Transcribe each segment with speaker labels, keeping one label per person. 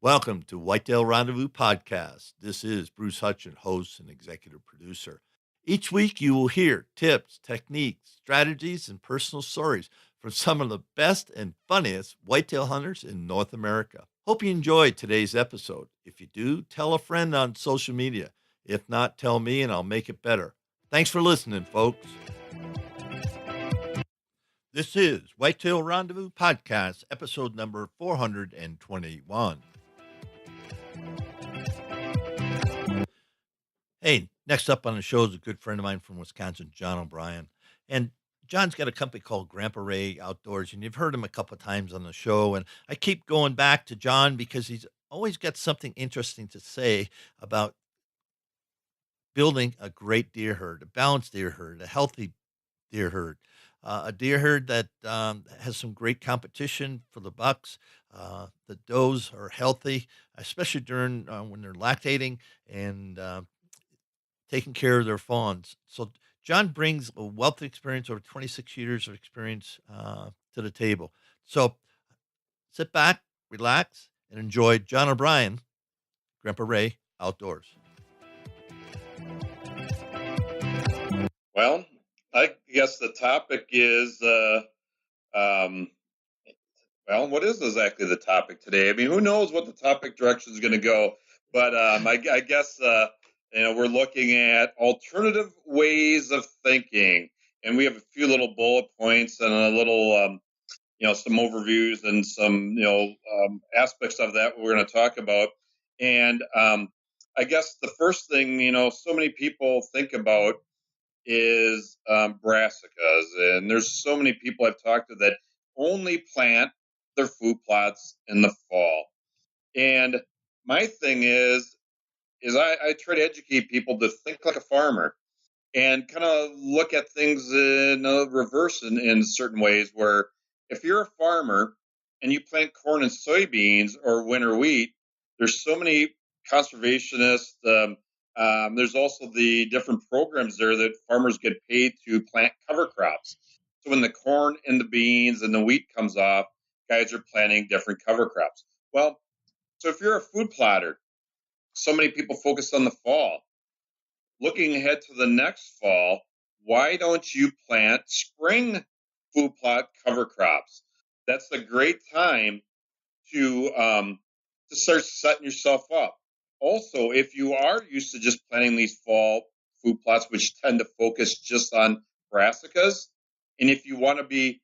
Speaker 1: Welcome to Whitetail Rendezvous Podcast. This is Bruce Hutchin, host and executive producer. Each week you will hear tips, techniques, strategies, and personal stories from some of the best and funniest whitetail hunters in North America. Hope you enjoyed today's episode. If you do, tell a friend on social media. If not, tell me and I'll make it better. Thanks for listening, folks. This is Whitetail Rendezvous Podcast, episode number 421. Hey, next up on the show is a good friend of mine from Wisconsin, John O'Brien. And John's got a company called Grandpa Ray Outdoors, and you've heard him a couple of times on the show. And I keep going back to John because he's always got something interesting to say about building a great deer herd, a balanced deer herd, a healthy deer herd, a deer herd that has some great competition for the bucks. The does are healthy, especially during when they're lactating and taking care of their fawns. So John brings a wealth of experience, over 26 years of experience to the table. So sit back, relax, and enjoy John O'Brien, Grandpa Ray Outdoors.
Speaker 2: Well, I guess the topic is, well, what is exactly the topic today? I mean, who knows what the topic direction is going to go? But I guess we're looking at alternative ways of thinking, and we have a few little bullet points and a little, some overviews and some, aspects of that we're going to talk about. And I guess the first thing, so many people think about is brassicas, and there's so many people I've talked to that only plant their food plots in the fall. And my thing is I try to educate people to think like a farmer and kind of look at things in a reverse in certain ways, where if you're a farmer and you plant corn and soybeans or winter wheat, there's so many conservationists. There's also the different programs there that farmers get paid to plant cover crops. So when the corn and the beans and the wheat comes off, guys are planting different cover crops. Well, so if you're a food plotter, so many people focus on the fall. Looking ahead to the next fall, why don't you plant spring food plot cover crops? That's a great time to start setting yourself up. Also, if you are used to just planting these fall food plots, which tend to focus just on brassicas, and if you want to be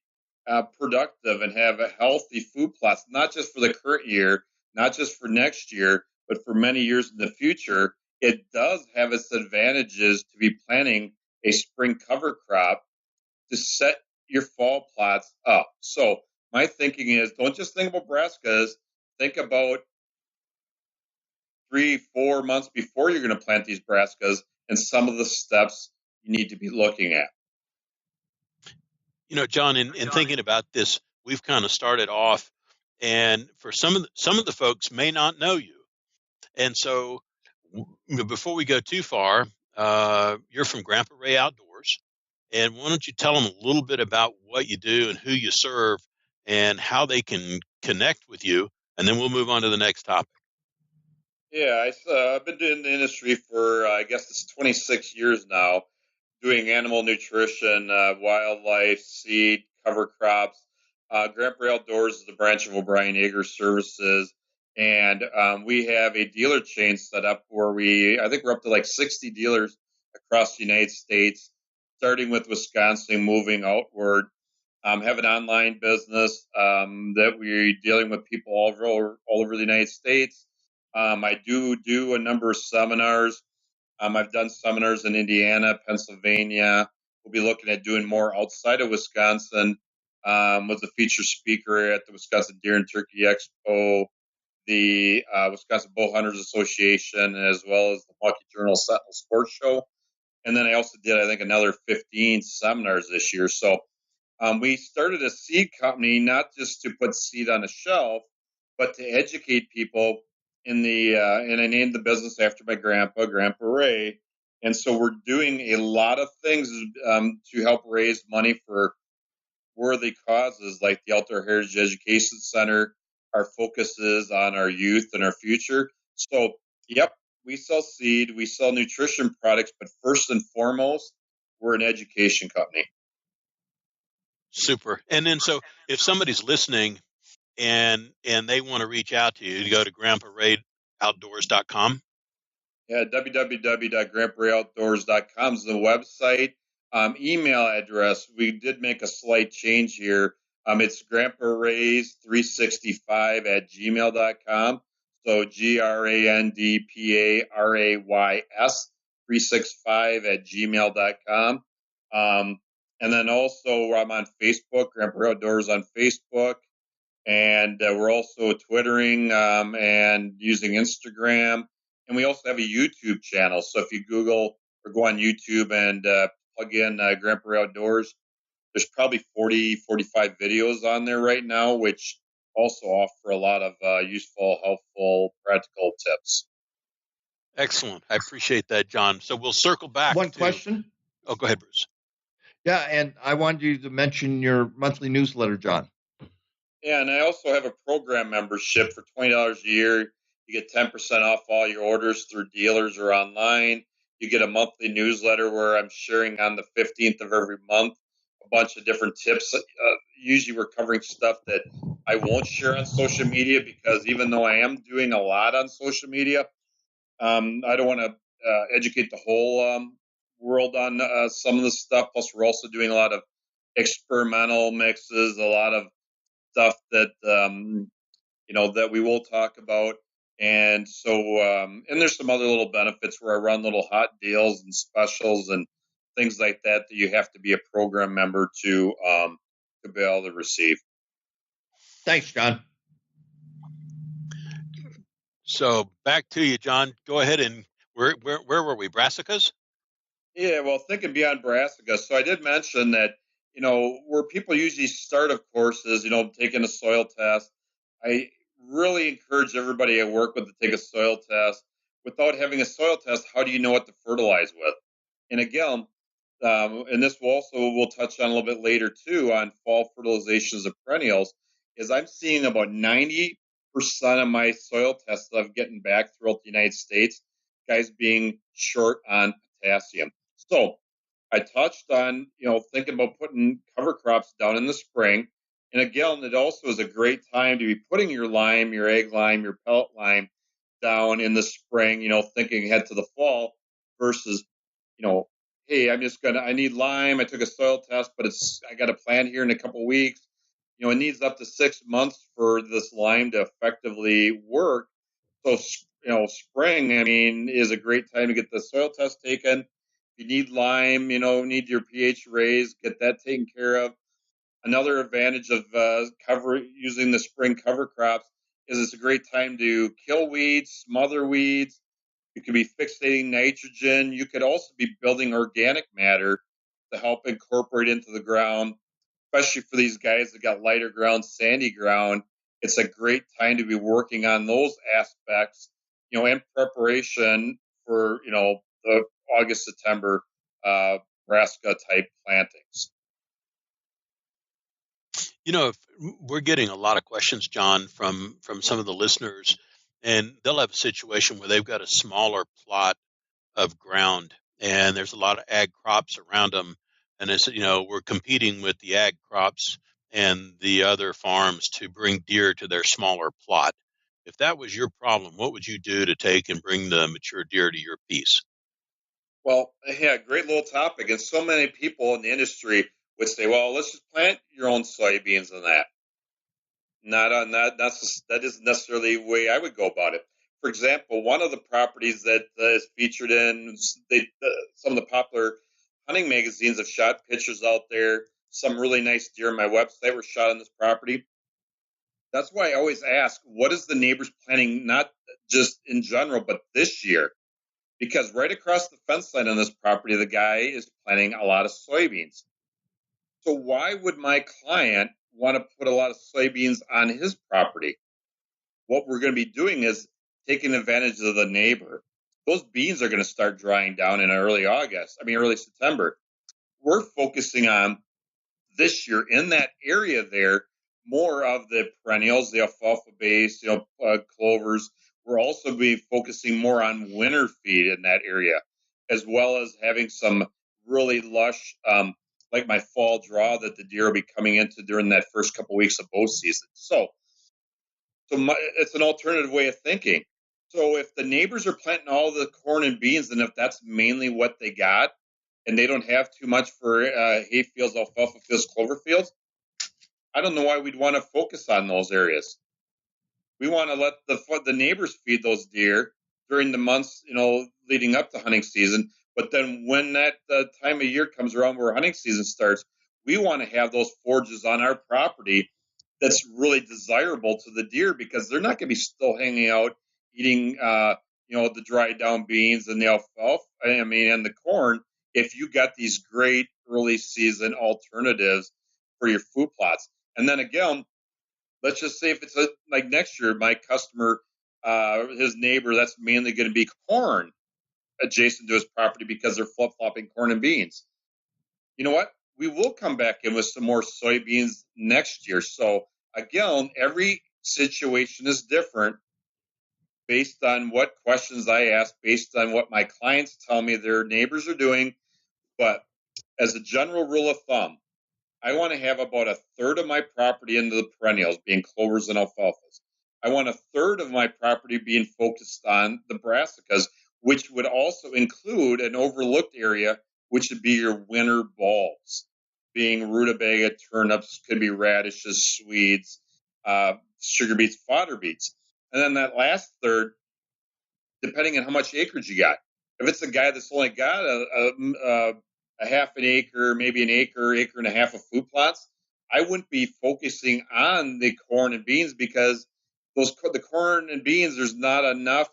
Speaker 2: productive and have a healthy food plots, not just for the current year, not just for next year, but for many years in the future, it does have its advantages to be planting a spring cover crop to set your fall plots up. So my thinking is, don't just think about brassicas, think about 3-4 months before you're going to plant these brassicas and some of the steps you need to be looking at.
Speaker 3: John, in thinking about this, we've kind of started off, and for some of the folks may not know you. And so before we go too far, you're from Grandpa Ray Outdoors. And why don't you tell them a little bit about what you do and who you serve and how they can connect with you, and then we'll move on to the next topic.
Speaker 2: Yeah, I've been doing the industry for, I guess it's 26 years now, doing animal nutrition, wildlife, seed, cover crops. Grandpa Ray Outdoors is a branch of O'Brien Yeager Services, and we have a dealer chain set up where I think we're up to like 60 dealers across the United States, starting with Wisconsin, moving outward. Have an online business that we're dealing with people all over the United States. I do a number of seminars. I've done seminars in Indiana, Pennsylvania. We'll be looking at doing more outside of Wisconsin. Was a featured speaker at the Wisconsin Deer and Turkey Expo, the Wisconsin Bow Hunters Association, as well as the Milwaukee Journal Sentinel Sports Show. And then I also did, I think, another 15 seminars this year. So we started a seed company, not just to put seed on a shelf, but to educate people and I named the business after my Grandpa Ray. And so we're doing a lot of things to help raise money for worthy causes, like the Outdoor Heritage Education Center Our focus is on our youth and our future. So, yep, we sell seed, we sell nutrition products, but first and foremost, we're an education company.
Speaker 3: Super. And then, so if somebody's listening and they want to reach out to you, to go to grandparadyoutdoors.com.
Speaker 2: Yeah, www.grandparooutdoors.com is the website. Email address, we did make a slight change here. It's grandparays365 at gmail.com. So GRANDPARAYS 365 at gmail.com. And then also I'm on Facebook, Grandpa Outdoors on Facebook. And we're also Twittering and using Instagram. And we also have a YouTube channel. So if you Google or go on YouTube and plug in Grandpa Outdoors, there's probably 40, 45 videos on there right now, which also offer a lot of useful, helpful, practical tips.
Speaker 3: Excellent. I appreciate that, John. So we'll circle back.
Speaker 1: One question.
Speaker 3: Oh, go ahead, Bruce.
Speaker 1: Yeah, and I wanted you to mention your monthly newsletter, John.
Speaker 2: Yeah, and I also have a program membership for $20 a year. You get 10% off all your orders through dealers or online. You get a monthly newsletter where I'm sharing on the 15th of every month a bunch of different tips. Usually we're covering stuff that I won't share on social media because even though I am doing a lot on social media, I don't want to educate the whole world on some of the stuff. Plus, we're also doing a lot of experimental mixes, a lot of stuff that that we will talk about. And so, and there's some other little benefits where I run little hot deals and specials and things like that that you have to be a program member to be able to receive.
Speaker 1: Thanks, John.
Speaker 3: So back to you, John. Go ahead. And where were we? Brassicas?
Speaker 2: Yeah, well, thinking beyond brassica. So I did mention that, where people usually start, of course, is, taking a soil test. I really encourage everybody I work with to take a soil test. Without having a soil test, how do you know what to fertilize with? And again, and this we'll touch on a little bit later too on fall fertilizations of perennials, is I'm seeing about 90% of my soil tests that I'm getting back throughout the United States, guys being short on potassium. So I touched on, thinking about putting cover crops down in the spring. And again, it also is a great time to be putting your lime, your egg lime, your pellet lime down in the spring, thinking ahead to the fall versus, hey, I need lime. I took a soil test, but I got a plant here in a couple of weeks. It needs up to 6 months for this lime to effectively work. So, spring, is a great time to get the soil test taken. If you need lime, need your pH raised, get that taken care of. Another advantage of using the spring cover crops is it's a great time to kill weeds, smother weeds. You could be fixating nitrogen. You could also be building organic matter to help incorporate into the ground, especially for these guys that got lighter ground, sandy ground. It's a great time to be working on those aspects, in preparation for, the August, September brassica type plantings.
Speaker 3: We're getting a lot of questions, John, from some of the listeners, and they'll have a situation where they've got a smaller plot of ground and there's a lot of ag crops around them. And it's, we're competing with the ag crops and the other farms to bring deer to their smaller plot. If that was your problem, what would you do to take and bring the mature deer to your piece?
Speaker 2: Well, yeah, great little topic. And so many people in the industry would say, well, let's just plant your own soybeans in that. Not on that. That isn't necessarily the way I would go about it. For example, one of the properties that is featured in some of the popular hunting magazines have shot pictures out there. Some really nice deer on my website were shot on this property. That's why I always ask, what is the neighbors planning, not just in general, but this year? Because right across the fence line on this property, the guy is planting a lot of soybeans. So why would my client want to put a lot of soybeans on his property? What we're going to be doing is taking advantage of the neighbor. Those beans are going to start drying down in early September. We're focusing on this year in that area there, more of the perennials, the alfalfa base, clovers. We're also be focusing more on winter feed in that area, as well as having some really lush, like my fall draw that the deer will be coming into during that first couple weeks of bow season. It's an alternative way of thinking. So if the neighbors are planting all the corn and beans, and if that's mainly what they got, and they don't have too much for hay fields, alfalfa fields, clover fields, I don't know why we'd want to focus on those areas. We want to let the neighbors feed those deer during the months, leading up to hunting season. But then when that time of year comes around where hunting season starts, we want to have those forages on our property that's really desirable to the deer, because they're not going to be still hanging out eating, the dried down beans and the alfalfa, and the corn, if you got these great early season alternatives for your food plots. And then again, let's just say if it's like next year, my customer, his neighbor, that's mainly going to be corn adjacent to his property because they're flip flopping corn and beans. You know what? We will come back in with some more soybeans next year. So again, every situation is different based on what questions I ask, based on what my clients tell me their neighbors are doing. But as a general rule of thumb, I want to have about a third of my property into the perennials, being clovers and alfalfas. I want a third of my property being focused on the brassicas, which would also include an overlooked area, which would be your winter bulbs, being rutabaga, turnips, could be radishes, Swedes, sugar beets, fodder beets. And then that last third, depending on how much acreage you got. If it's a guy that's only got a half an acre, maybe an acre, acre and a half of food plots, I wouldn't be focusing on the corn and beans, because the corn and beans, there's not enough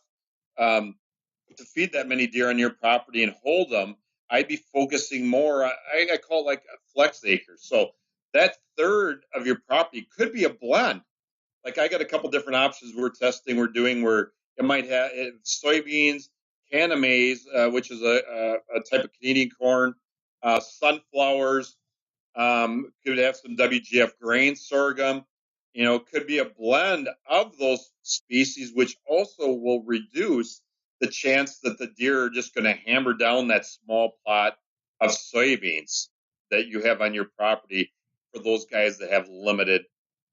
Speaker 2: to feed that many deer on your property and hold them. I'd be focusing more. I call it like flex acres. So that third of your property could be a blend. Like I got a couple different options we're doing where it might have soybeans, canna maize, which is a type of Canadian corn, sunflowers, could have some WGF grain, sorghum. Could be a blend of those species, which also will reduce the chance that the deer are just going to hammer down that small plot of soybeans that you have on your property for those guys that have limited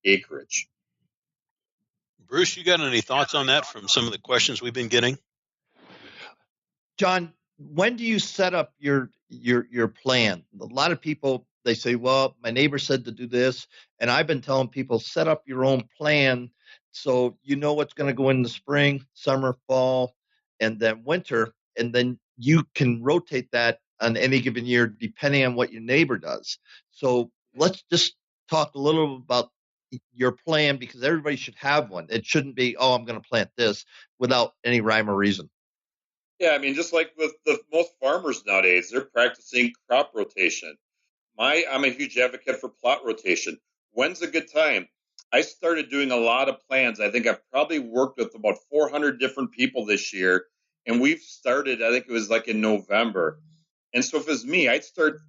Speaker 2: acreage.
Speaker 3: Bruce, you got any thoughts on that from some of the questions we've been getting?
Speaker 1: John, when do you set up your plan? A lot of people, they say, well, my neighbor said to do this, and I've been telling people, set up your own plan so you know what's going to go in the spring, summer, fall, and then winter, and then you can rotate that on any given year depending on what your neighbor does. So let's just talk a little about your plan, because everybody should have one. It shouldn't be, oh, I'm going to plant this without any rhyme or reason.
Speaker 2: Yeah, just like with the most farmers nowadays, they're practicing crop rotation. I'm a huge advocate for plot rotation. When's a good time? I started doing a lot of plans. I think I've probably worked with about 400 different people this year, and we've started, I think it was like in November. And so if it was me, I'd start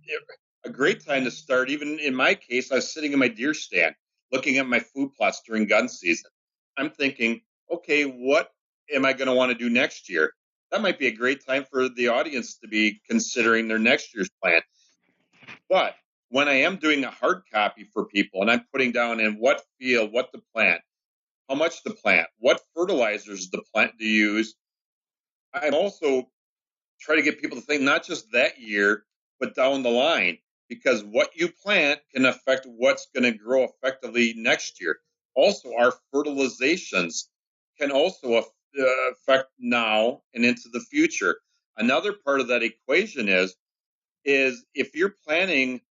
Speaker 2: a great time to start. Even in my case, I was sitting in my deer stand looking at my food plots during gun season. I'm thinking, okay, what am I going to want to do next year? That might be a great time for the audience to be considering their next year's plan. But when I am doing a hard copy for people and I'm putting down in what field, what to plant, how much to plant, what fertilizers the plant to use, I'm also try to get people to think not just that year, but down the line, because what you plant can affect what's going to grow effectively next year. Also, our fertilizations can also affect now and into the future. Another part of that equation is if you're planting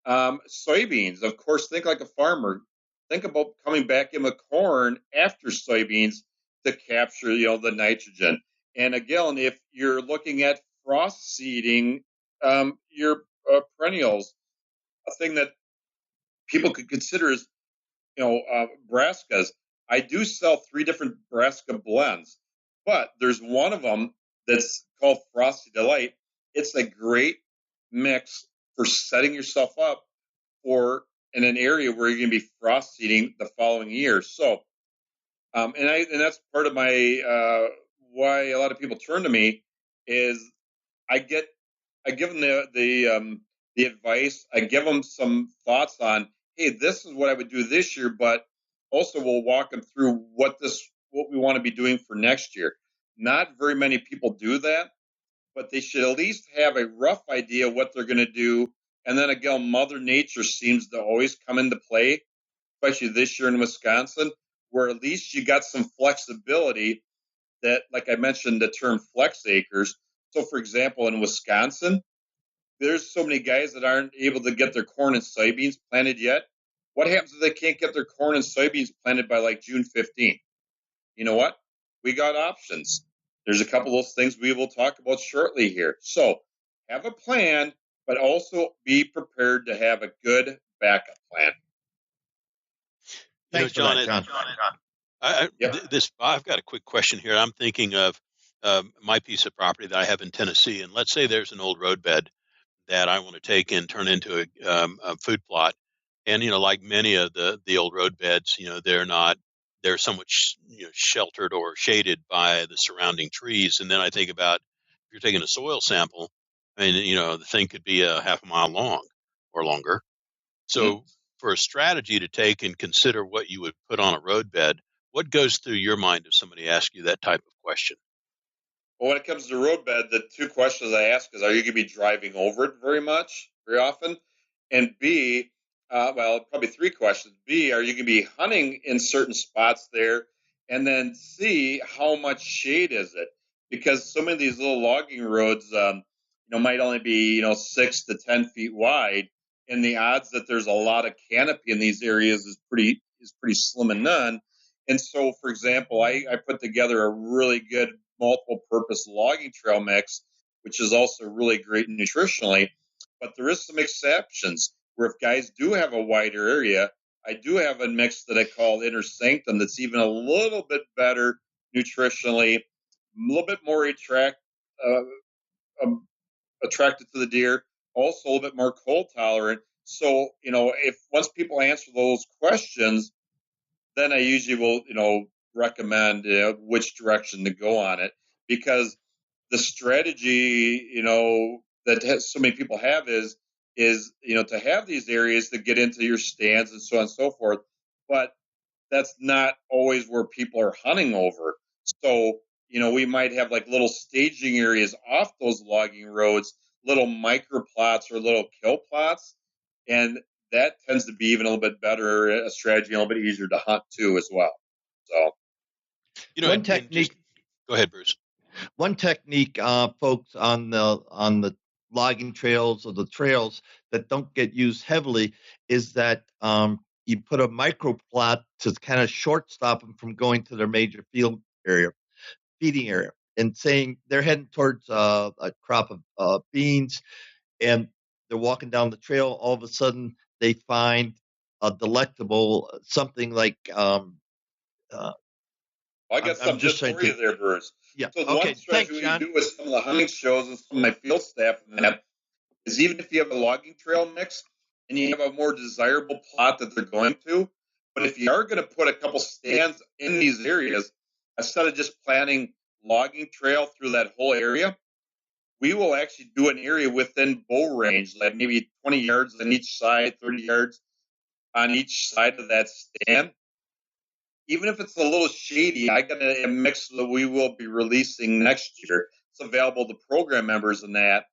Speaker 2: soybeans, of course, think like a farmer. Think about coming back in with corn after soybeans to capture, the nitrogen. And again, if you're looking at frost seeding your perennials, a thing that people could consider is, brassicas. I do sell 3 different brassica blends, but there's one of them that's called Frosty Delight. It's a great mix for setting yourself up for in an area where you're going to be frost seeding the following year. So, and that's part of my why a lot of people turn to me is I get I give them the advice. I give them some thoughts on, hey, this is what I would do this year, but also we'll walk them through what we want to be doing for next year. Not very many people do that, but they should at least have a rough idea what they're going to do. And then again, Mother Nature seems to always come into play, especially this year in Wisconsin, where at least you got some flexibility that, like I mentioned, the term flex acres. So, for example, in Wisconsin, there's so many guys that aren't able to get their corn and soybeans planted yet. What happens if they can't get their corn and soybeans planted by like June 15th? You know what? We got options. There's a couple of those things we will talk about shortly here. So have a plan, but also be prepared to have a good backup plan.
Speaker 3: You know,
Speaker 1: Thanks for
Speaker 3: John,
Speaker 1: that, John.
Speaker 3: I've got a quick question here. I'm thinking of my piece of property that I have in Tennessee, and let's say there's an old roadbed that I want to take and turn into a food plot. And like many of the old road beds, they're somewhat sheltered or shaded by the surrounding trees. And then I think about if you're taking a soil sample, and the thing could be a half a mile long or longer.
Speaker 2: Mm-hmm.
Speaker 3: So for a strategy to take and consider what you would put on a roadbed, what goes through your mind if somebody asks you that type of question?
Speaker 2: Well, when it comes to roadbed, the two questions I ask is: are you going to be driving over it very often? And B, well, probably three questions. B, are you going to be hunting in certain spots there? And then C, how much shade is it? Because some of these little logging roads, might only be 6 to 10 feet wide, and the odds that there's a lot of canopy in these areas is pretty slim and none. And so, for example, I put together a really good multiple purpose logging trail mix, which is also really great nutritionally. But there is some exceptions where if guys do have a wider area, I do have a mix that I call inner sanctum that's even a little bit better nutritionally, a little bit more uh, attracted to the deer, also a little bit more cold tolerant. So, if once people answer those questions, then I usually will, recommend which direction to go on it, because the strategy, that so many people have is to have these areas that get into your stands and so on and so forth, but that's not always where people are hunting over. So, we might have like little staging areas off those logging roads, little micro plots or little kill plots. And that tends to be even a little bit better, a strategy, a little bit easier to hunt too as well. So,
Speaker 1: One technique.
Speaker 3: Go ahead, Bruce.
Speaker 1: One technique, folks, on the logging trails or the trails that don't get used heavily is that you put a micro plot to kind of shortstop them from going to their major feeding area, and saying they're heading towards a crop of beans, and they're walking down the trail. All of a sudden, they find a delectable something like.
Speaker 2: I got something just for you there, Bruce.
Speaker 1: Yeah.
Speaker 2: So the one strategy we do with some of the hunting shows and some of my field staff and that is, even if you have a logging trail mix and you have a more desirable plot that they're going to, but if you are going to put a couple stands in these areas, instead of just planting logging trail through that whole area, we will actually do an area within bow range, like maybe 20 yards on each side, 30 yards on each side of that stand. Even if it's a little shady, I got a mix that we will be releasing next year. It's available to program members in that.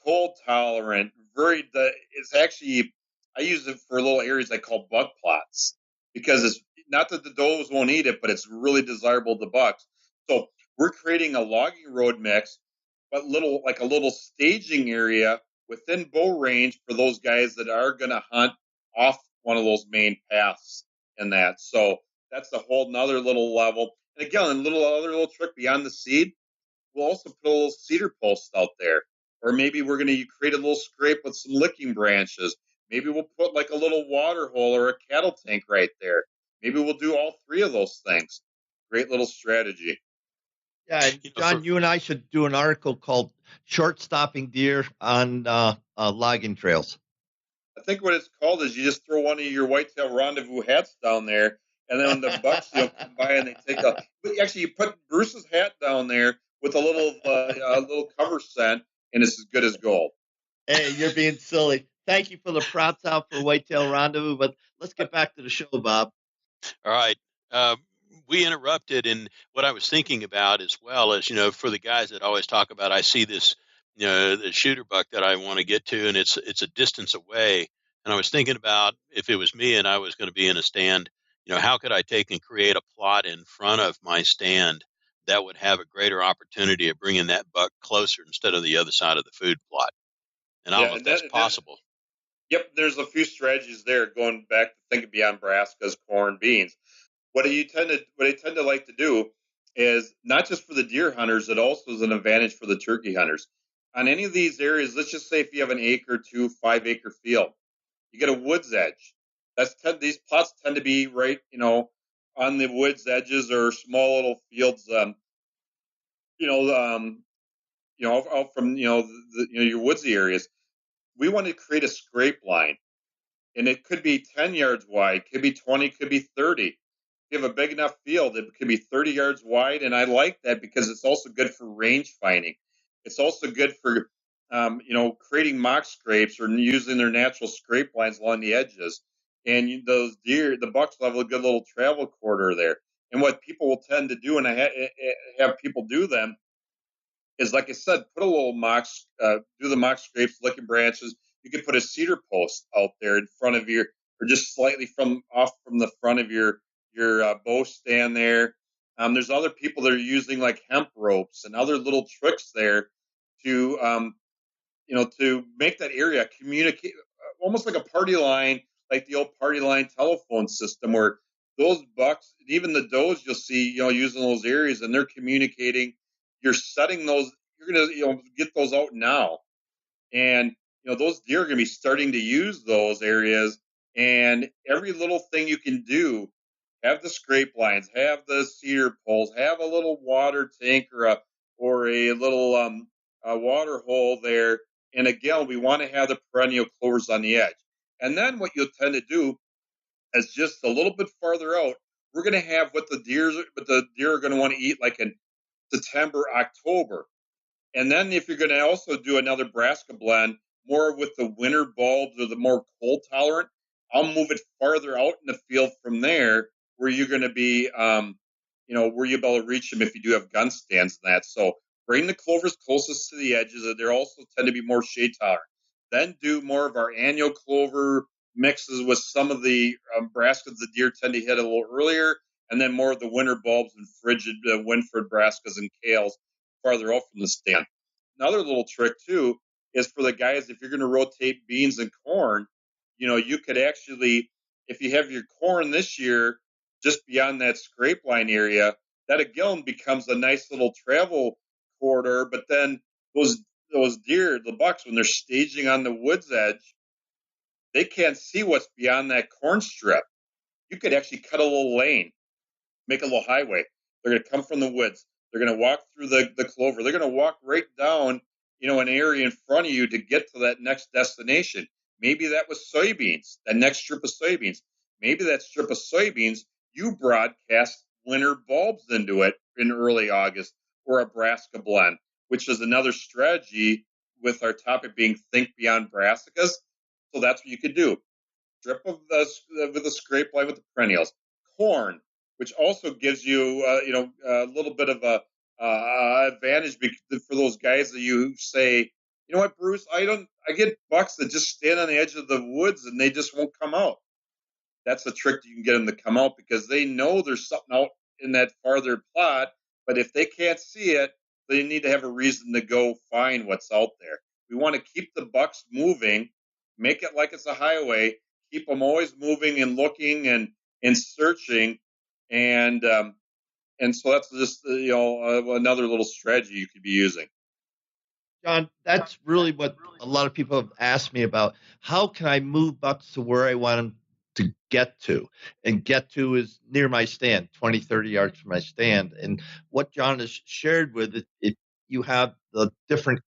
Speaker 2: Cold tolerant, it's actually, I use it for little areas I call buck plots, because it's not that the does won't eat it, but it's really desirable to bucks. So we're creating a logging road mix, but like a little staging area within bow range for those guys that are going to hunt off one of those main paths in that. So that's a whole nother little level. And again, other little trick beyond the seed, we'll also put a little cedar post out there. Or maybe we're going to create a little scrape with some licking branches. Maybe we'll put like a little water hole or a cattle tank right there. Maybe we'll do all three of those things. Great little strategy.
Speaker 1: Yeah, John, you and I should do an article called "Short Stopping Deer on Logging Trails."
Speaker 2: I think what it's called is you just throw one of your whitetail rendezvous hats down there, and then when the bucks come by and they take a. But actually, you put Bruce's hat down there with a little cover scent, and it's as good as gold.
Speaker 1: Hey, you're being silly. Thank you for the props out for Whitetail Rendezvous, but let's get back to the show, Bob.
Speaker 3: All right. Uh, we interrupted, and what I was thinking about as well is, for the guys that always talk about, I see this, the shooter buck that I want to get to, and it's a distance away. And I was thinking about if it was me and I was going to be in a stand, how could I take and create a plot in front of my stand that would have a greater opportunity of bringing that buck closer instead of the other side of the food plot? And I don't
Speaker 2: Yeah,
Speaker 3: know if
Speaker 2: and
Speaker 3: that's possible.
Speaker 2: yep, there's a few strategies there going back to thinking beyond brassicas, corn, beans. What I tend to like to do is not just for the deer hunters, it also is an advantage for the turkey hunters. On any of these areas, let's just say if you have an acre, 5 acre field, you get a woods edge. These plots tend to be right, on the woods edges or small little fields. You know, um, out from your woodsy areas. We want to create a scrape line, and it could be 10 yards wide, could be 20, could be 30. You have a big enough field, it could be 30 yards wide, and I like that because it's also good for range finding. It's also good for creating mock scrapes or using their natural scrape lines along the edges. And those deer, the bucks will have a good little travel corridor there. And what people will tend to do, and have people do them, is like I said, put a little do the mock scrapes, licking branches. You could put a cedar post out there in front of or just slightly off from the front of your bow stand there. There's other people that are using like hemp ropes and other little tricks there to to make that area communicate almost like a party line, like the old party line telephone system where those bucks, even the does you'll see, using those areas and they're communicating. You're setting those, you're going to, get those out now. And, those deer are going to be starting to use those areas, and every little thing you can do, have the scrape lines, have the cedar poles, have a little water tank or a little a water hole there. And again, we want to have the perennial clovers on the edge. And then what you'll tend to do is just a little bit farther out, we're going to have what the deer are going to want to eat like in September, October. And then if you're going to also do another brassica blend, more with the winter bulbs or the more cold tolerant, I'll move it farther out in the field from there where you're going to be, where you'll be able to reach them if you do have gun stands and that. So bring the clovers closest to the edges. They also tend to be more shade tolerant. Then do more of our annual clover mixes with some of the brassicas the deer tend to hit a little earlier, and then more of the winter bulbs and frigid Winfred brassicas and kales farther out from the stand. Another little trick too is for the guys, if you're going to rotate beans and corn, you could actually, if you have your corn this year just beyond that scrape line area, that again becomes a nice little travel corridor. But then those deer, the bucks, when they're staging on the woods edge, they can't see what's beyond that corn strip. You could actually cut a little lane, make a little highway. They're going to come from the woods. They're going to walk through the clover. They're going to walk right down, an area in front of you to get to that next destination. Maybe that was soybeans, that next strip of soybeans. Maybe that strip of soybeans, you broadcast winter bulbs into it in early August or a brassica blend, which is another strategy with our topic being think beyond brassicas. So that's what you could do. Strip of with a scrape line with the perennials. Corn, which also gives you, a little bit of a advantage for those guys that you say, you know what, Bruce, I get bucks that just stand on the edge of the woods and they just won't come out. That's a trick you can get them to come out because they know there's something out in that farther plot, but if they can't see it, they need to have a reason to go find what's out there. We want to keep the bucks moving, make it like it's a highway, keep them always moving and looking and searching, and so that's just another little strategy you could be using.
Speaker 1: John, that's really what a lot of people have asked me about. How can I move bucks to where I want them to get to? And get to is near my stand, 20, 30 yards from my stand. And what John has shared with it, you have the different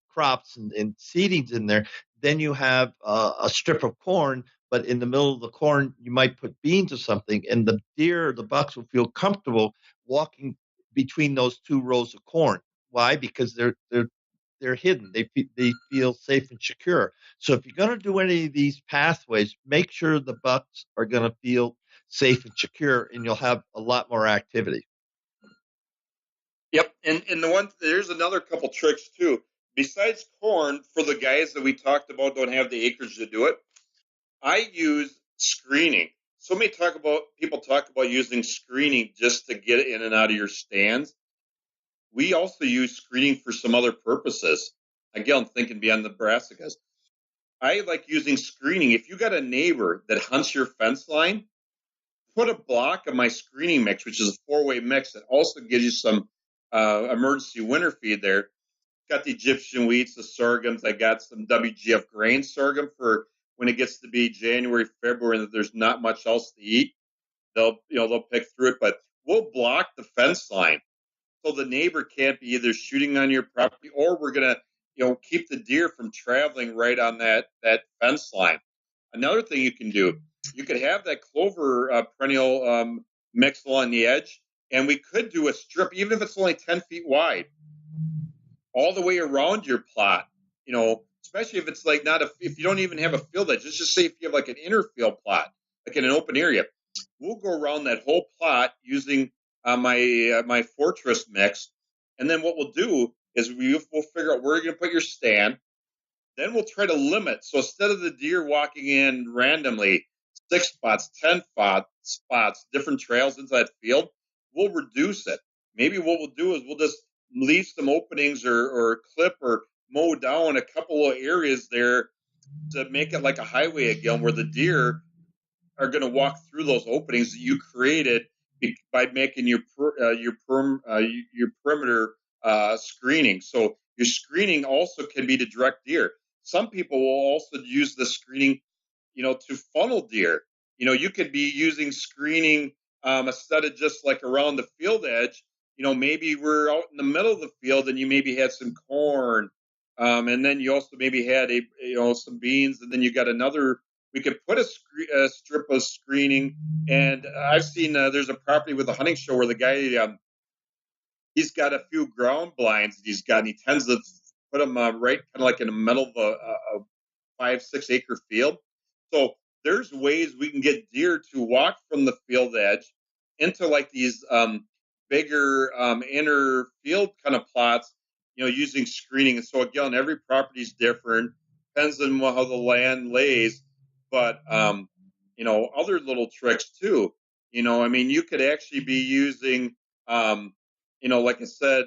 Speaker 1: crops and seedings in there. Then you have a strip of corn, but in the middle of the corn, you might put beans or something, and the deer, the bucks will feel comfortable walking between those two rows of corn. Why? Because they're hidden. They feel safe and secure. So if you're going to do any of these pathways, make sure the bucks are going to feel safe and secure, and you'll have a lot more activity.
Speaker 2: Yep, and there's another couple tricks too. Besides corn, for the guys that we talked about don't have the acreage to do it, I use screening. So many people talk about using screening just to get it in and out of your stands. We also use screening for some other purposes. Again, I'm thinking beyond the brassicas. I like using screening. If you got a neighbor that hunts your fence line, put a block of my screening mix, which is a 4-way mix that also gives you some emergency winter feed there. Got the Egyptian wheats, the sorghums. I got some WGF grain sorghum for when it gets to be January, February, and there's not much else to eat. They'll pick through it, but we'll block the fence line so the neighbor can't be either shooting on your property, or we're gonna keep the deer from traveling right on that fence line. Another thing you can do, you could have that clover perennial mix along the edge, and we could do a strip, even if it's only 10 feet wide, all the way around your plot. Especially if it's like if you don't even have a field edge. Let's just say if you have like an inner field plot, like in an open area, we'll go around that whole plot using my fortress mix, and then what we'll do is we'll figure out where you're going to put your stand. Then we'll try to limit. So instead of the deer walking in randomly, 6 spots, 10 spots, different trails into that field, we'll reduce it. Maybe what we'll do is we'll just leave some openings or clip or mow down a couple of areas there to make it like a highway again, where the deer are going to walk through those openings that you created by making your perimeter screening. So your screening also can be to direct deer. Some people will also use the screening, to funnel deer. You could be using screening instead of just like around the field edge. Maybe we're out in the middle of the field and you maybe had some corn, and then you also maybe had some beans, and then you got another. We could put a strip of screening, and I've seen there's a property with a hunting show where the guy he's got a few ground blinds that he's got, and he tends to put them right kind of like in the middle of a 5-6 acre field. So there's ways we can get deer to walk from the field edge into like these bigger inner field kind of plots, using screening. And so again, every property is different, depends on how the land lays, but other little tricks too. You could actually be using like I said,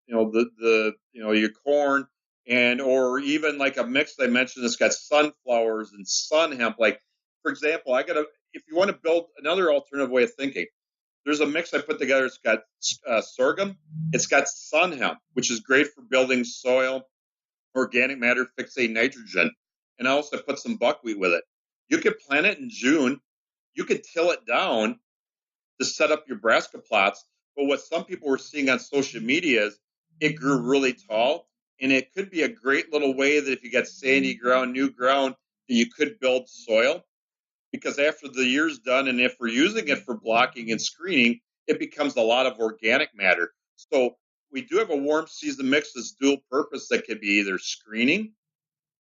Speaker 2: your corn, and or even like a mix I mentioned that's got sunflowers and sun hemp. Like, for example, if you want to build another alternative way of thinking, there's a mix I put together. It's got sorghum, it's got sun hemp, which is great for building soil, organic matter, fixate nitrogen, and I also put some buckwheat with it. You could plant it in June. You could till it down to set up your brassica plots. But what some people were seeing on social media is it grew really tall, and it could be a great little way that if you got sandy ground, new ground, that you could build soil. Because after the year's done, and if we're using it for blocking and screening, it becomes a lot of organic matter. So we do have a warm season mix that's dual purpose that could be either screening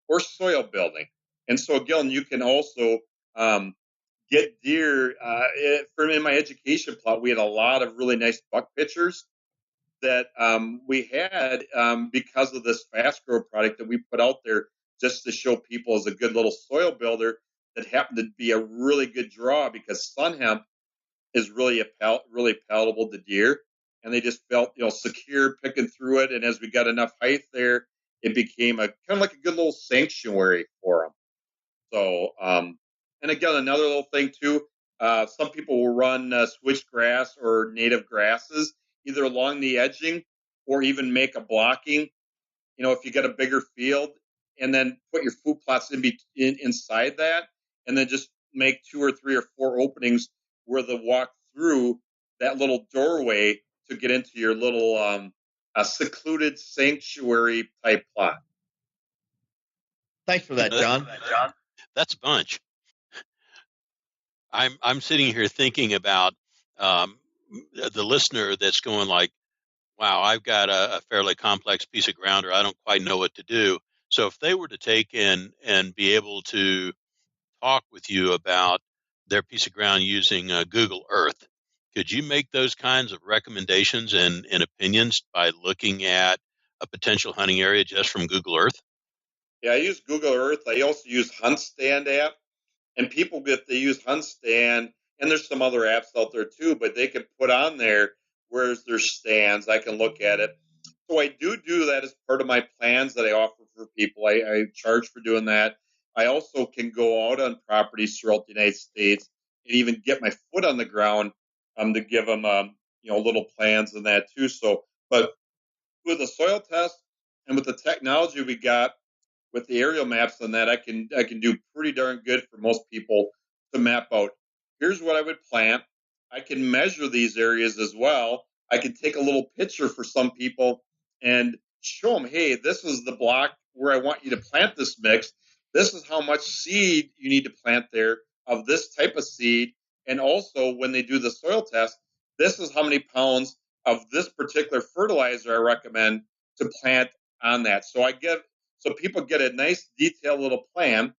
Speaker 2: or soil building. And so again, you can also get deer. From in my education plot, we had a lot of really nice buck pictures that we had because of this fast grow product that we put out there just to show people as a good little soil builder that happened to be a really good draw, because sun hemp is really really palatable to deer, and they just felt secure picking through it. And as we got enough height there, it became a kind of like a good little sanctuary for them. So, and again, another little thing too, some people will run switchgrass or native grasses either along the edging or even make a blocking. If you get a bigger field, and then put your food plots inside that, and then just make 2 or 3 or 4 openings where they walk through that little doorway to get into your little a secluded sanctuary type plot.
Speaker 1: Thanks for that, John.
Speaker 3: That's a bunch. I'm sitting here thinking about um, the listener that's going like, "Wow, I've got a fairly complex piece of ground, or I don't quite know what to do." So if they were to take and be able to talk with you about their piece of ground using Google Earth, could you make those kinds of recommendations and opinions by looking at a potential hunting area just from Google Earth?
Speaker 2: Yeah, I use Google Earth. I also use HuntStand app, and people they use HuntStand, and there's some other apps out there too, but they can put on there where's their stands. I can look at it. So I do that as part of my plans that I offer for people. I charge for doing that. I also can go out on properties throughout the United States and even get my foot on the ground to give them little plans and that too. So, but with the soil test and with the technology we got with the aerial maps on that, I can do pretty darn good for most people to map out. Here's what I would plant. I can measure these areas as well. I can take a little picture for some people and show them, hey, this is the block where I want you to plant this mix. This is how much seed you need to plant there of this type of seed. And also, when they do the soil test, this is how many pounds of this particular fertilizer I recommend to plant on that. So people get a nice detailed little plan.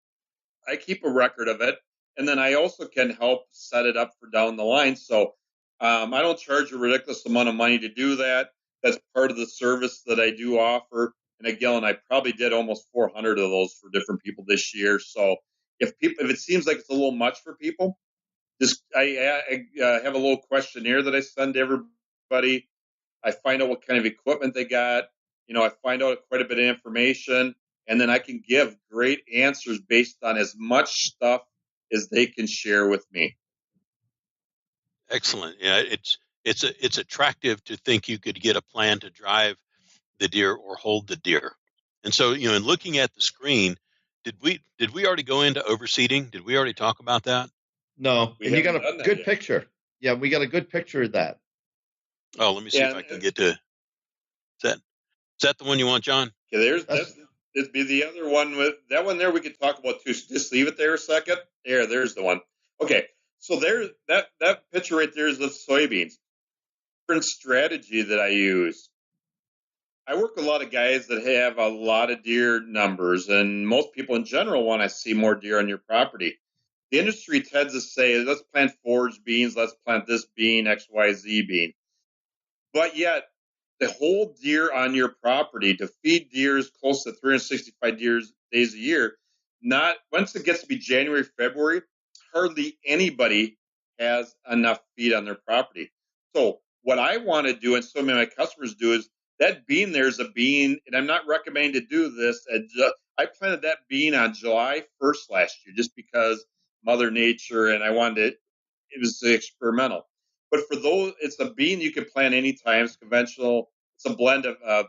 Speaker 2: I keep a record of it, and then I also can help set it up for down the line. So I don't charge a ridiculous amount of money to do that. That's part of the service that I do offer. And again, I probably did almost 400 of those for different people this year. So if it seems like it's a little much for people, just I have a little questionnaire that I send to everybody. I find out what kind of equipment they got. I find out quite a bit of information, and then I can give great answers based on as much stuff as they can share with me.
Speaker 3: Excellent. Yeah, it's attractive to think you could get a plan to drive the deer or hold the deer. And so, in looking at the screen, did we already go into overseeding? Did we already talk about that?
Speaker 1: No,
Speaker 2: We
Speaker 1: and you got
Speaker 2: haven't
Speaker 1: a
Speaker 2: done that
Speaker 1: good
Speaker 2: yet.
Speaker 1: picture. Yeah, we got a good picture of that.
Speaker 3: Oh, let me see
Speaker 2: Yeah,
Speaker 3: if I can get to is that the one you want, John?
Speaker 2: okay,
Speaker 1: That's
Speaker 2: it'd be the other one with that one there. We could talk about too. So just leave it there a second. There's the one. Okay, so there's that picture right there is the soybeans. Different strategy that I use. I work with a lot of guys that have a lot of deer numbers, and most people in general want to see more deer on your property. The industry tends to say, let's plant forage beans, let's plant this bean, XYZ bean. But yet, the whole deer on your property to feed deers close to 365 days a year, not once it gets to be January, February, hardly anybody has enough feed on their property. So what I want to do, and so many of my customers do, is that bean there's a bean, and I'm not recommending to do this. I planted that bean on July 1st last year just because Mother Nature, and I wanted it was experimental. But for those, it's a bean you can plant anytime. It's conventional. It's a blend of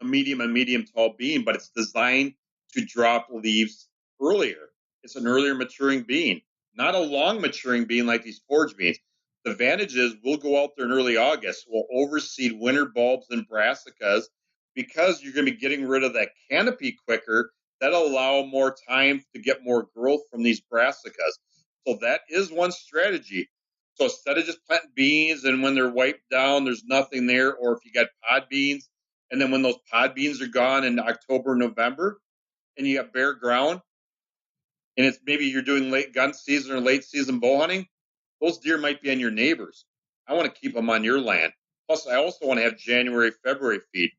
Speaker 2: a medium and medium tall bean, but it's designed to drop leaves earlier. It's an earlier maturing bean, not a long maturing bean like these forage beans. The advantage is we'll go out there in early August. We'll overseed winter bulbs and brassicas because you're going to be getting rid of that canopy quicker. That'll allow more time to get more growth from these brassicas. So that is one strategy. So instead of just planting beans and when they're wiped down, there's nothing there, or if you got pod beans, and then when those pod beans are gone in October, November, and you have bare ground, and it's maybe you're doing late gun season or late season bow hunting, those deer might be on your neighbors. I want to keep them on your land. Plus, I also want to have January, February feed.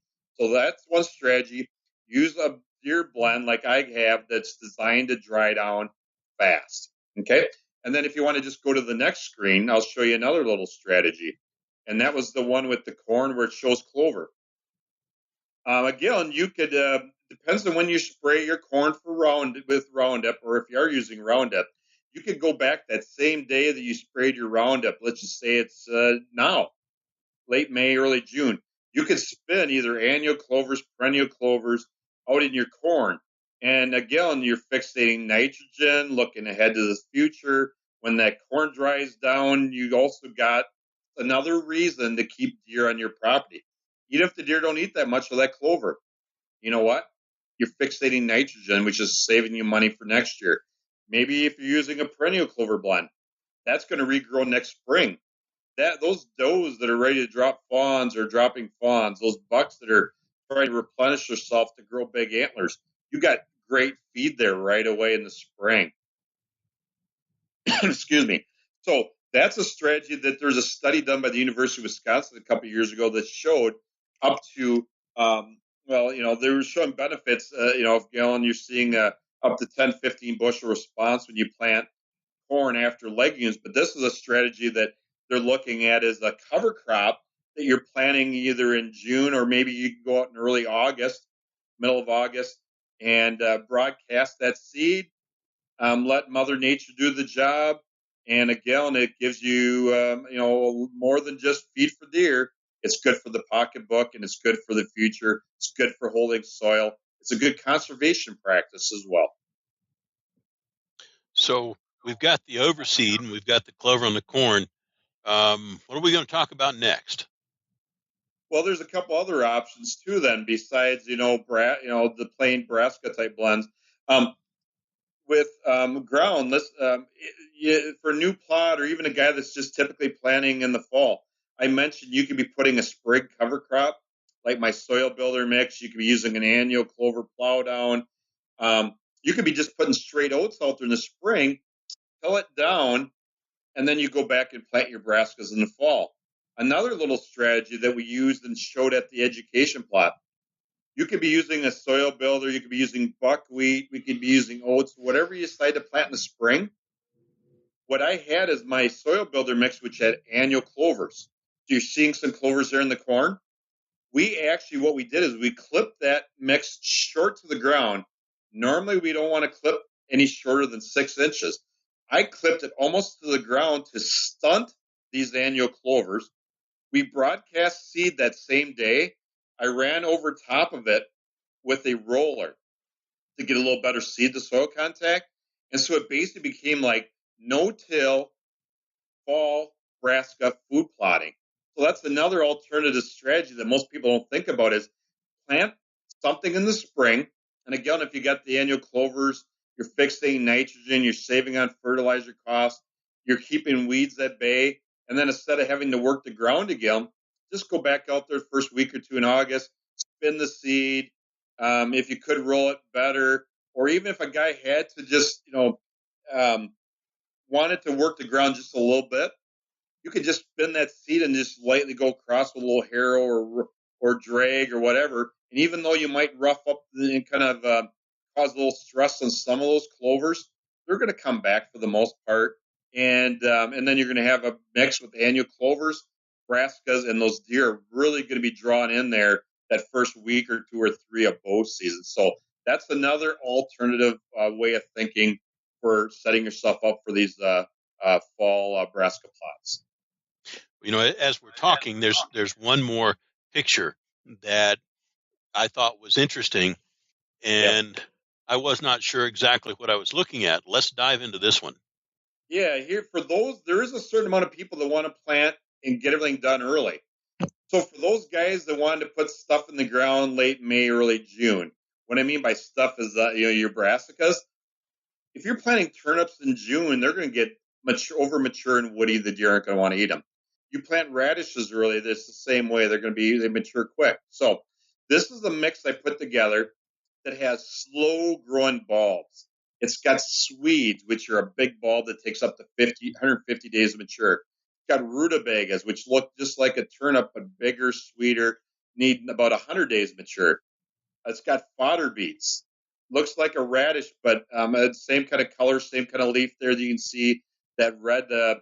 Speaker 2: So that's one strategy. Use a deer blend like I have that's designed to dry down fast. Okay. And then if you want to just go to the next screen, I'll show you another little strategy. And that was the one with the corn where it shows clover. Again, you could depends on when you spray your corn for Roundup, or if you are using Roundup, you could go back that same day that you sprayed your Roundup. Let's just say it's now, late May, early June. You could spin either annual clovers, perennial clovers out in your corn, and again, you're fixating nitrogen, looking ahead to the future. When that corn dries down, you also got another reason to keep deer on your property. Even if the deer don't eat that much of that clover, you know what? You're fixating nitrogen, which is saving you money for next year. Maybe if you're using a perennial clover blend, that's going to regrow next spring. That those does that are ready to drop fawns or dropping fawns, those bucks that are trying to replenish themselves to grow big antlers, you got great feed there right away in the spring. Excuse me. So that's a strategy that there's a study done by the University of Wisconsin a couple of years ago that showed up to, they were showing benefits. If Gallon, you're seeing up to 10, 15 bushel response when you plant corn after legumes. But this is a strategy that they're looking at as a cover crop that you're planting either in June or maybe you can go out in early August, middle of August, and broadcast that seed. Let Mother Nature do the job. And again, it gives you, more than just feed for deer. It's good for the pocketbook and it's good for the future. It's good for holding soil. It's a good conservation practice as well.
Speaker 3: So we've got the overseed and we've got the clover on the corn. What are we going to talk about next?
Speaker 2: Well, there's a couple other options too. Then besides, the plain brassica type blends. With ground, for a new plot or even a guy that's just typically planting in the fall, I mentioned you could be putting a sprig cover crop like my soil builder mix. You could be using an annual clover plow down. You could be just putting straight oats out there in the spring, till it down, and then you go back and plant your brassicas in the fall. Another little strategy that we used and showed at the education plot, you could be using a soil builder. You could be using buckwheat. We could be using oats, whatever you decide to plant in the spring. What I had is my soil builder mix, which had annual clovers. So you're seeing some clovers there in the corn. What we did is we clipped that mix short to the ground. Normally, we don't want to clip any shorter than 6 inches. I clipped it almost to the ground to stunt these annual clovers. We broadcast seed that same day. I ran over top of it with a roller to get a little better seed to soil contact. And so it basically became like no-till fall brassica food plotting. So that's another alternative strategy that most people don't think about is plant something in the spring. And again, if you got the annual clovers, you're fixating nitrogen, you're saving on fertilizer costs, you're keeping weeds at bay. And then instead of having to work the ground again, just go back out there first week or two in August, spin the seed. If you could roll it better, or even if a guy had to just, wanted to work the ground just a little bit, you could just spin that seed and just lightly go across with a little harrow or drag or whatever. And even though you might rough up and kind of cause a little stress on some of those clovers, they're going to come back for the most part. And then you're going to have a mix with annual clovers, brassicas, and those deer are really going to be drawn in there that first week or 2 or 3 of bow season. So that's another alternative way of thinking for setting yourself up for these fall brassica plots.
Speaker 3: As we're talking, there's one more picture that I thought was interesting, and yep. I was not sure exactly what I was looking at. Let's dive into this one.
Speaker 2: Yeah, here for those, there is a certain amount of people that want to plant and get everything done early. So for those guys that wanted to put stuff in the ground late May, early June, what I mean by stuff is your brassicas. If you're planting turnips in June, they're going to get over mature and woody. The deer aren't going to want to eat them. You plant radishes early, it's the same way. They mature quick. So this is a mix I put together that has slow growing bulbs. It's got Swedes, which are a big bulb that takes up to 150 days to mature. It's got rutabagas, which look just like a turnip, but bigger, sweeter, need about 100 days to mature. It's got fodder beets. Looks like a radish, but same kind of color, same kind of leaf there that you can see, that red kind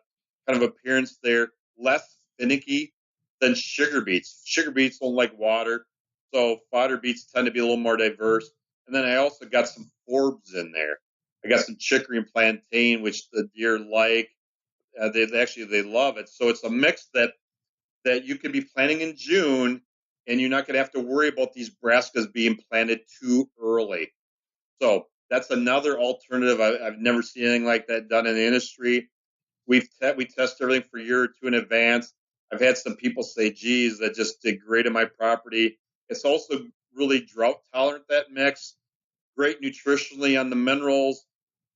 Speaker 2: of appearance there. Less finicky than sugar beets. Sugar beets don't like water, so fodder beets tend to be a little more diverse. And then I also got some forbs in there. I got some chicory and plantain, which the deer like. They love it. So it's a mix that you could be planting in June, and you're not going to have to worry about these brassicas being planted too early. So that's another alternative. I've never seen anything like that done in the industry. We test everything for a year or two in advance. I've had some people say, geez, that just did great in my property. It's also really drought tolerant, that mix, great nutritionally on the minerals,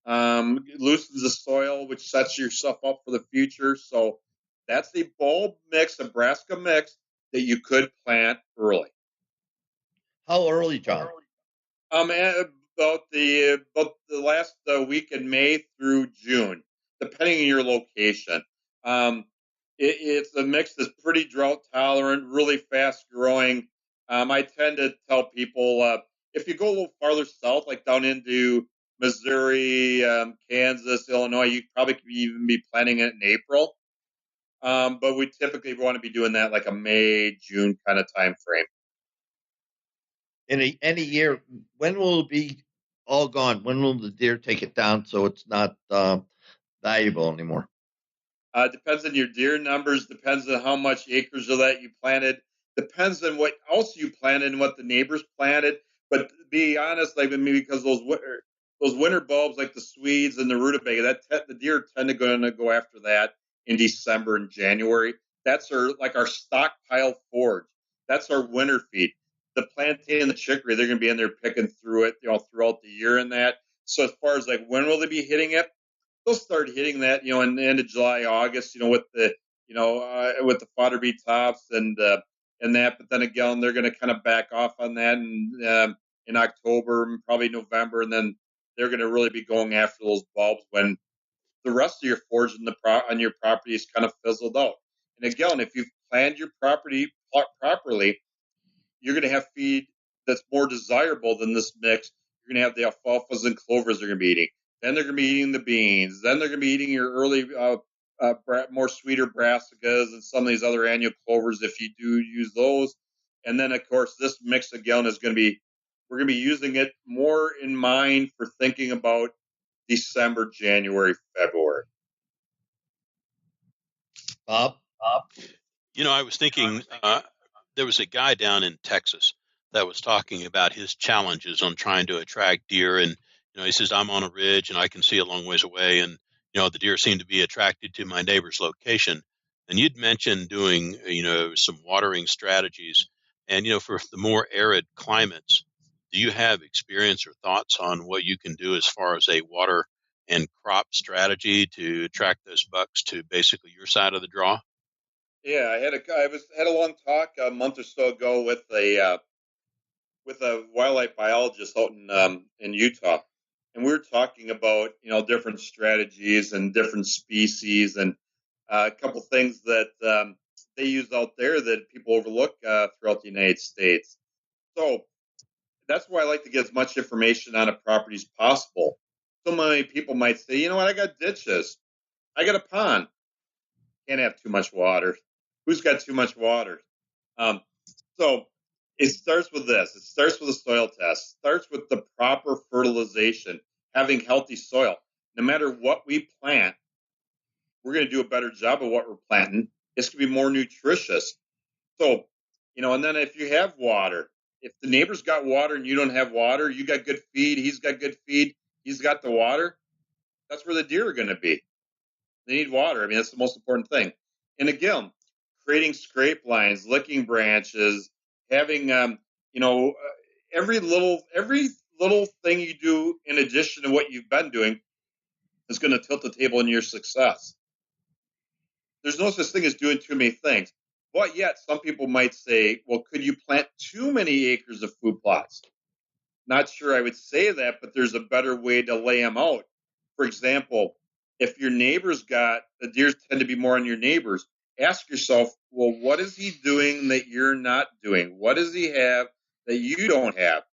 Speaker 2: loosens the soil, which sets yourself up for the future. So that's the bulb mix, Nebraska mix that you could plant early.
Speaker 1: How early, John?
Speaker 2: About the last week in May through June, depending on your location. It's a mix that's pretty drought tolerant, really fast growing. I tend to tell people if you go a little farther south, like down into Missouri, Kansas, Illinois, you probably could even be planting it in April. But we typically want to be doing that like a May, June kind of time frame.
Speaker 1: In any year, when will it be all gone? When will the deer take it down so it's not valuable anymore?
Speaker 2: Depends on your deer numbers. Depends on how much acres of that you planted. Depends on what else you planted and what the neighbors planted. But to be honest, like maybe because those winter bulbs, like the Swedes and the rutabaga, the deer tend to go after that in December and January. That's our stockpile forage. That's our winter feed. The plantain and the chicory, they're going to be in there picking through it, throughout the year and that. So as far as like when will they be hitting it? They'll start hitting that, in the end of July, August, with with the fodder bee tops and that. But then again, they're going to kind of back off on that in October and probably November, and then they're going to really be going after those bulbs when the rest of your forage on your property is kind of fizzled out. And again, if you've planned your property properly, you're going to have feed that's more desirable than this mix. You're going to have the alfalfas and clovers they're going to be eating. Then they're going to be eating the beans. Then they're going to be eating your early, more sweeter brassicas and some of these other annual clovers if you do use those. And then, of course, this mix again is going to be, we're going to be using it more in mind for thinking about December, January, February.
Speaker 1: Bob?
Speaker 3: I was thinking there was a guy down in Texas that was talking about his challenges on trying to attract deer. And, he says, I'm on a ridge and I can see a long ways away. And, the deer seem to be attracted to my neighbor's location. And you'd mentioned doing, some watering strategies. And, for the more arid climates, do you have experience or thoughts on what you can do as far as a water and crop strategy to attract those bucks to basically your side of the draw?
Speaker 2: Yeah, I had a long talk a month or so ago with a wildlife biologist out in Utah, and we were talking about different strategies and different species and a couple things that they use out there that people overlook throughout the United States. So that's why I like to get as much information on a property as possible. So many people might say, you know what, I got ditches, I got a pond, can't have too much water. Who's got too much water? So it starts with this. It starts with a soil test. It starts with the proper fertilization, having healthy soil. No matter what we plant, we're going to do a better job of what we're planting. It's going to be more nutritious. So, and then if you have water, if the neighbor's got water and you don't have water, you got good feed, he's got good feed, he's got the water, that's where the deer are going to be. They need water. I mean, that's the most important thing. And again, creating scrape lines, licking branches, having every little thing you do in addition to what you've been doing is going to tilt the table in your success. There's no such thing as doing too many things. But yet some people might say, well, could you plant too many acres of food plots? Not sure I would say that, but there's a better way to lay them out. For example, if your neighbor's got, the deer tend to be more on your neighbors, ask yourself, well, what is he doing that you're not doing? What does he have that you don't have?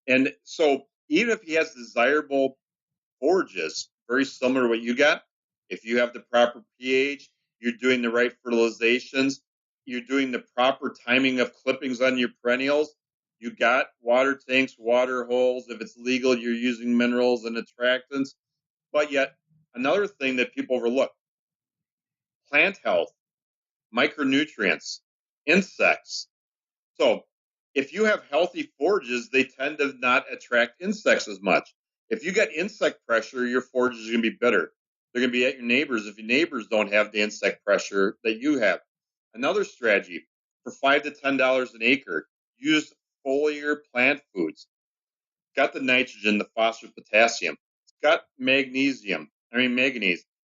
Speaker 2: And so even if he has desirable forages, very similar to what you got, if you have the proper pH, you're doing the right fertilizations, you're doing the proper timing of clippings on your perennials, you got water tanks, water holes. If it's legal, you're using minerals and attractants. But yet, another thing that people overlook, plant health, micronutrients, insects. So if you have healthy forages, they tend to not attract insects as much. If you got insect pressure, your forages are going to be better. They're going to be at your neighbors if your neighbors don't have the insect pressure that you have. Another strategy for $5 to $10 an acre, use foliar plant foods. It's got the nitrogen, the phosphorus, potassium. It's got manganese.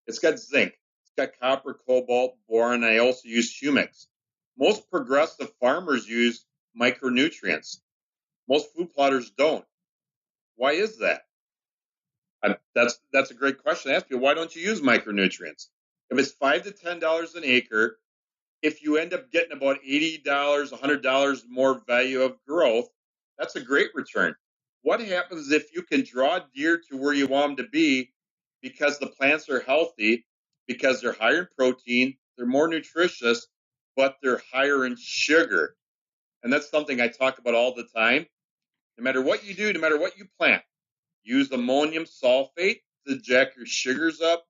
Speaker 2: It's got zinc. It's got copper, cobalt, boron. I also use humics. Most progressive farmers use micronutrients. Most food plotters don't. Why is that? That's a great question to ask you. Why don't you use micronutrients? If it's $5 to $10 an acre, if you end up getting about $80, $100 more value of growth, that's a great return. What happens if you can draw deer to where you want them to be because the plants are healthy, because they're higher in protein, they're more nutritious, but they're higher in sugar? And that's something I talk about all the time. No matter what you do, no matter what you plant, use ammonium sulfate to jack your sugars up,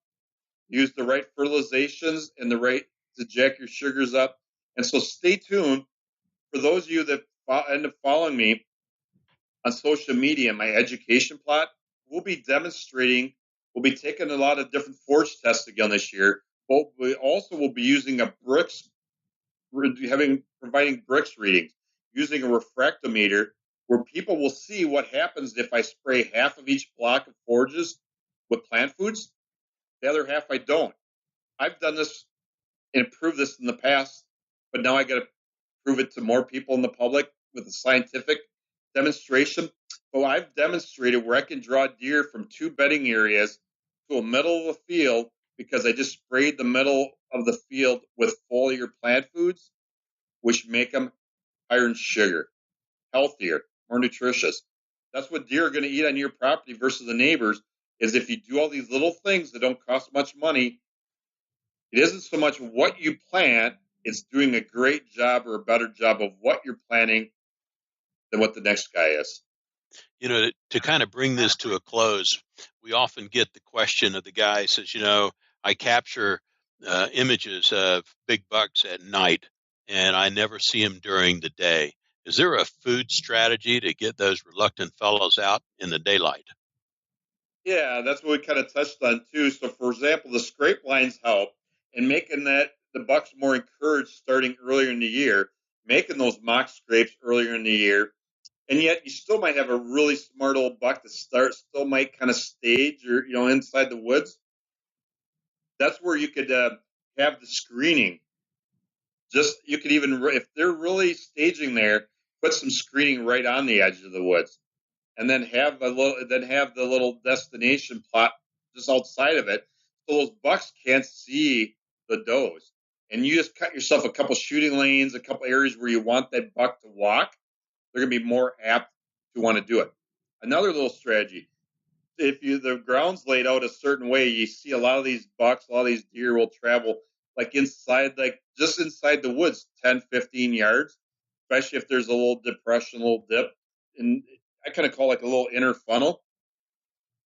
Speaker 2: use the right fertilizations and the right to jack your sugars up. And so stay tuned for those of you that end up following me on social media, my education plot. We'll be demonstrating, we'll be taking a lot of different forage tests again this year, but we also will be using a bricks, providing bricks readings, using a refractometer where people will see what happens if I spray half of each block of forages with plant foods, the other half I don't. I've done this and proved this in the past, but now I got to prove it to more people in the public with a scientific demonstration. Well, I've demonstrated where I can draw deer from two bedding areas to a middle of the field because I just sprayed the middle of the field with foliar plant foods, which make them higher in sugar, healthier, more nutritious. That's what deer are going to eat on your property versus the neighbors. Is if you do all these little things that don't cost much money, it isn't so much what you plant, it's doing a great job or a better job of what you're planting than what the next guy is.
Speaker 3: To kind of bring this to a close, we often get the question of the guy says, I capture images of big bucks at night and I never see them during the day. Is there a food strategy to get those reluctant fellows out in the daylight?
Speaker 2: Yeah, that's what we kind of touched on too. So, for example, the scrape lines help in making that the bucks more encouraged starting earlier in the year, making those mock scrapes earlier in the year. And yet, you still might have a really smart old buck that still might kind of stage or inside the woods. That's where you could have the screening. Just you could even if they're really staging there, put some screening right on the edge of the woods and then have the little destination plot just outside of it, so those bucks can't see the does. And you just cut yourself a couple shooting lanes, a couple areas where you want that buck to walk. They're going to be more apt to want to do it. Another little strategy: if the ground's laid out a certain way, you see a lot of these bucks, a lot of these deer will travel just inside the woods, 10, 15 yards, especially if there's a little depression, a little dip. And I kind of call it like a little inner funnel.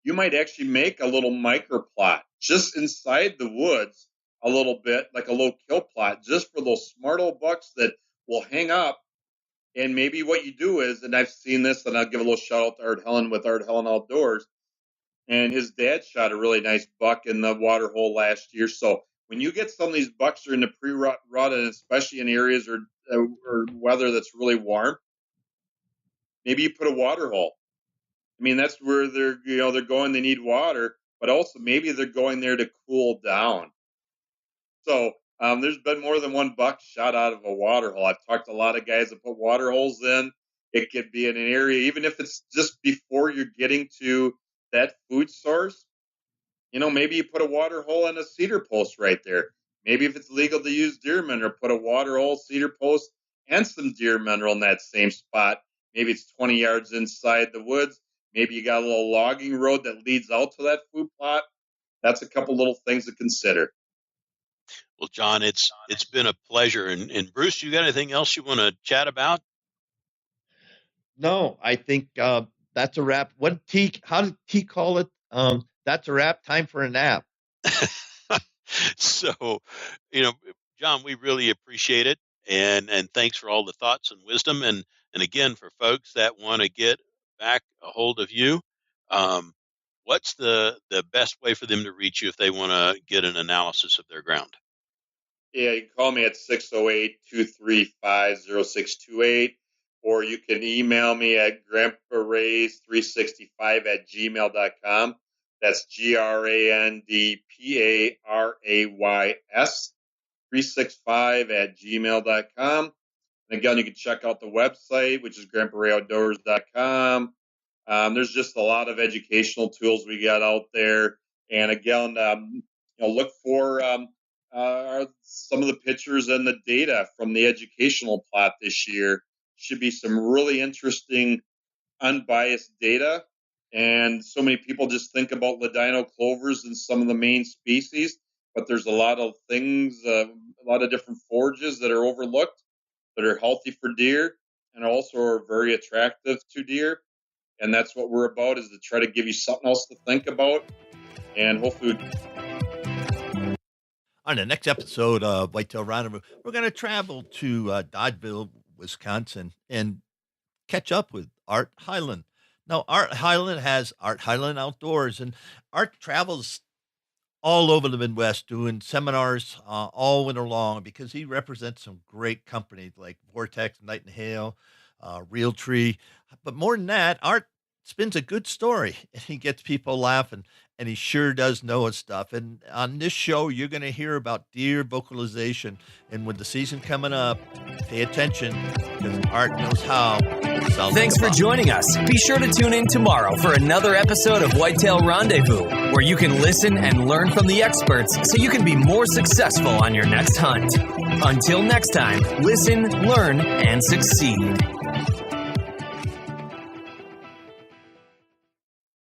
Speaker 2: You might actually make a little micro plot just inside the woods a little bit, like a little kill plot, just for those smart old bucks that will hang up. And maybe what you do is, and I've seen this, and I'll give a little shout out to Art Helen with Art Helen Outdoors. And his dad shot a really nice buck in the water hole last year. So when you get some of these bucks that are in the pre-rut, and especially in areas or weather that's really warm, maybe you put a water hole. I mean, that's where they're going. They need water, but also maybe they're going there to cool down. So there's been more than one buck shot out of a water hole. I've talked to a lot of guys that put water holes in. It could be in an area, even if it's just before you're getting to that food source. Maybe you put a water hole and a cedar post right there. Maybe if it's legal to use deer mineral, put a water hole, cedar post, and some deer mineral in that same spot. Maybe it's 20 yards inside the woods. Maybe you got a little logging road that leads out to that food plot. That's a couple little things to consider.
Speaker 3: Well, John, it's been a pleasure. And Bruce, you got anything else you want to chat about?
Speaker 1: No, I think that's a wrap. How did T call it? That's a wrap. Time for a nap.
Speaker 3: So, John, we really appreciate it. And thanks for all the thoughts and wisdom. And again, for folks that want to get back a hold of you, what's the best way for them to reach you if they want to get an analysis of their ground?
Speaker 2: Yeah, you can call me at 608-235-0628, or you can email me at grandparays365@gmail.com. That's GRANDPARAYS 365@gmail.com. And again, you can check out the website, which is grandparayOutdoors.com. There's just a lot of educational tools we got out there. And again, look for some of the pictures and the data from the educational plot this year. Should be some really interesting, unbiased data. And so many people just think about ladino clovers and some of the main species, but there's a lot of things, a lot of different forages that are overlooked that are healthy for deer and also are very attractive to deer. And that's what we're about, is to try to give you something else to think about. And hopefully,
Speaker 1: on the next episode of Whitetail Rendezvous, we're going to travel to Dodgeville, Wisconsin, and catch up with Art Hyland. Now, Art Hyland has Art Hyland Outdoors, and Art travels all over the Midwest doing seminars all winter long because he represents some great companies like Vortex, Nightingale, Realtree. But more than that, Art spins a good story and he gets people laughing, and he sure does know his stuff. And on this show, you're going to hear about deer vocalization. And with the season coming up, pay attention because Art knows how.
Speaker 4: Thanks for joining us. Be sure to tune in tomorrow for another episode of Whitetail Rendezvous, where you can listen and learn from the experts so you can be more successful on your next hunt. Until next time, listen, learn, and succeed.